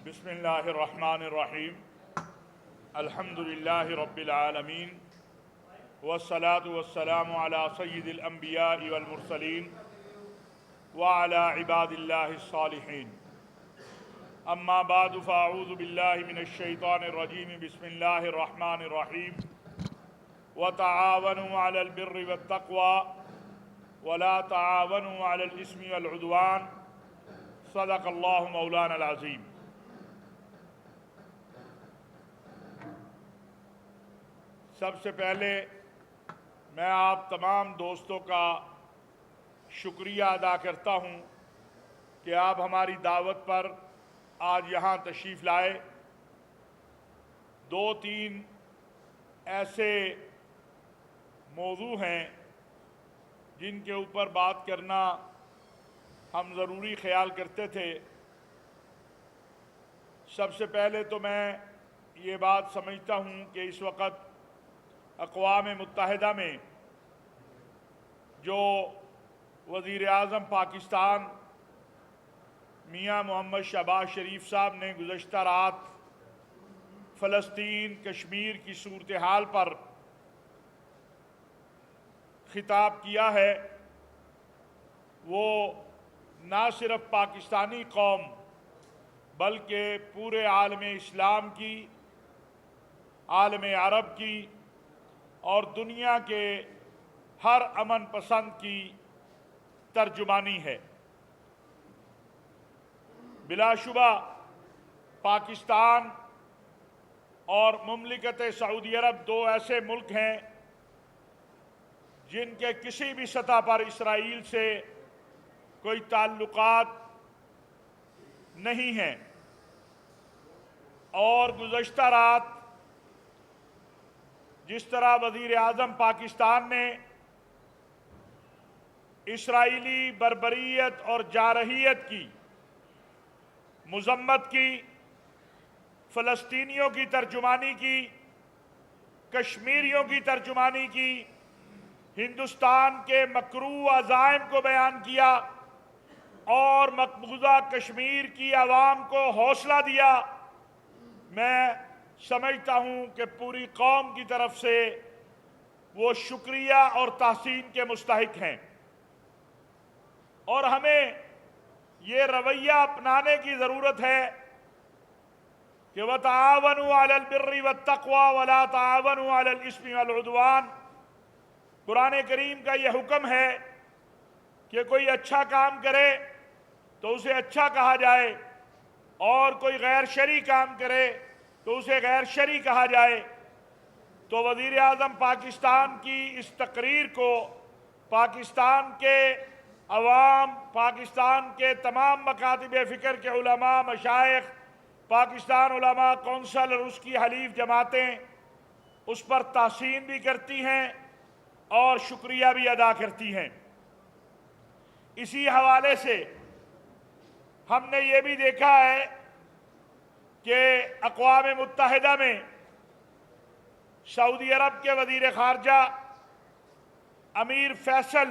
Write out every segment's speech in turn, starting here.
बिस्मिल्लाहिर्रहमानिर्रहीम अल्हम्दुलिल्लाहि रब्बिल आलमीन वस्सलातु वस्सलामु अला सय्यिदिल अंबिया'i वल मुरसलीन व अला इबादिल्लाहिस सालिहीन अम्मा बादु फ़अऊज़ु बिल्लाहि मिनश शैतानिर रजीम बिस्मिल्लाहिर्रहमानिर्रहीम व तआवनु अलल बिर्रि वत तक़वा व ला तआवनु अलल इस्मि वल उद्वान सदक़ल्लाहु मौलाना अल अज़ीम। सबसे पहले मैं आप तमाम दोस्तों का शुक्रिया अदा करता हूं कि आप हमारी दावत पर आज यहाँ तशरीफ़ लाए। दो तीन ऐसे मौजू हैं जिनके ऊपर बात करना हम ज़रूरी ख्याल करते थे। सबसे पहले तो मैं ये बात समझता हूँ कि इस वक्त अक़वाम मुत्तहिदा में जो वज़ीर आज़म पाकिस्तान मियाँ मोहम्मद शहबाज शरीफ साहब ने गुज़श्ता रात फ़लस्तीन कश्मीर की सूरत हाल पर ख़िताब किया है, वो ना सिर्फ पाकिस्तानी कौम बल्कि पूरे आलम इस्लाम की, आलम अरब की और दुनिया के हर अमन पसंद की तर्जुमानी है। बिलाशुबा पाकिस्तान और मुमलिकत सऊदी अरब दो ऐसे मुल्क हैं जिनके किसी भी सतह पर इसराइल से कोई ताल्लुकात नहीं हैं और गुज़श्ता रात जिस तरह वज़ीर आज़म पाकिस्तान ने इसराइली बर्बरियत और जारहियत की मज़म्मत की, फ़लस्तीनियों की तर्जुमानी की, कश्मीरियों की तर्जुमानी की, हिंदुस्तान के मकरू अज़ाइम को बयान किया और मकबूजा कश्मीर की आवाम को हौसला दिया, मैं समझता हूँ कि पूरी कौम की तरफ से वो शुक्रिया और तहसीन के मुस्तहिक हैं। और हमें ये रवैया अपनाने की ज़रूरत है कि व तआवनु अलल बिर्रि वत तक़वा व ला तआवनु अलल इस्मि वल उद्वान। कुरान करीम का ये हुक्म है कि कोई अच्छा काम करे तो उसे अच्छा कहा जाए और कोई गैर शरई काम करे तो उसे गैर शरई कहा जाए। तो वज़ीर आज़म पाकिस्तान की इस तकरीर को पाकिस्तान के अवाम, पाकिस्तान के तमाम मकातिब फ़िक्र के उलमा, मशाइख, पाकिस्तान उलमा कौंसल और उसकी हलीफ जमातें उस पर तहसीन भी करती हैं और शुक्रिया भी अदा करती हैं। इसी हवाले से हमने ये भी देखा है कि अक़वाम मुत्तहिदा में सऊदी अरब के वज़ीर ख़ारजा अमीर फैसल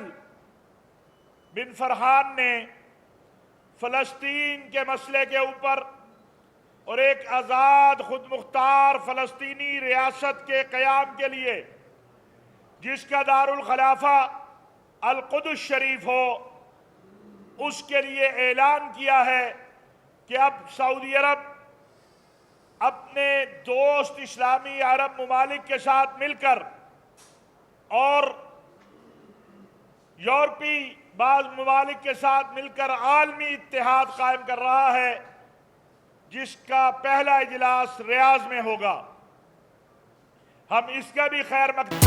बिन फरहान ने फ़लस्तीन के मसले के ऊपर और एक आज़ाद खुद मुख्तार फ़लस्तीनी रियासत के क़याम के लिए जिसका दारुल खलाफा अल कुद्स शरीफ हो, उसके लिए ऐलान किया है कि अब सऊदी अरब अपने दोस्त इस्लामी अरब ममालिक के साथ मिलकर और यूरोपी बाज़ ममालिक के साथ मिलकर आलमी इत्तेहाद कायम कर रहा है, जिसका पहला इजलास रियाज में होगा। हम इसका भी खैर मकदम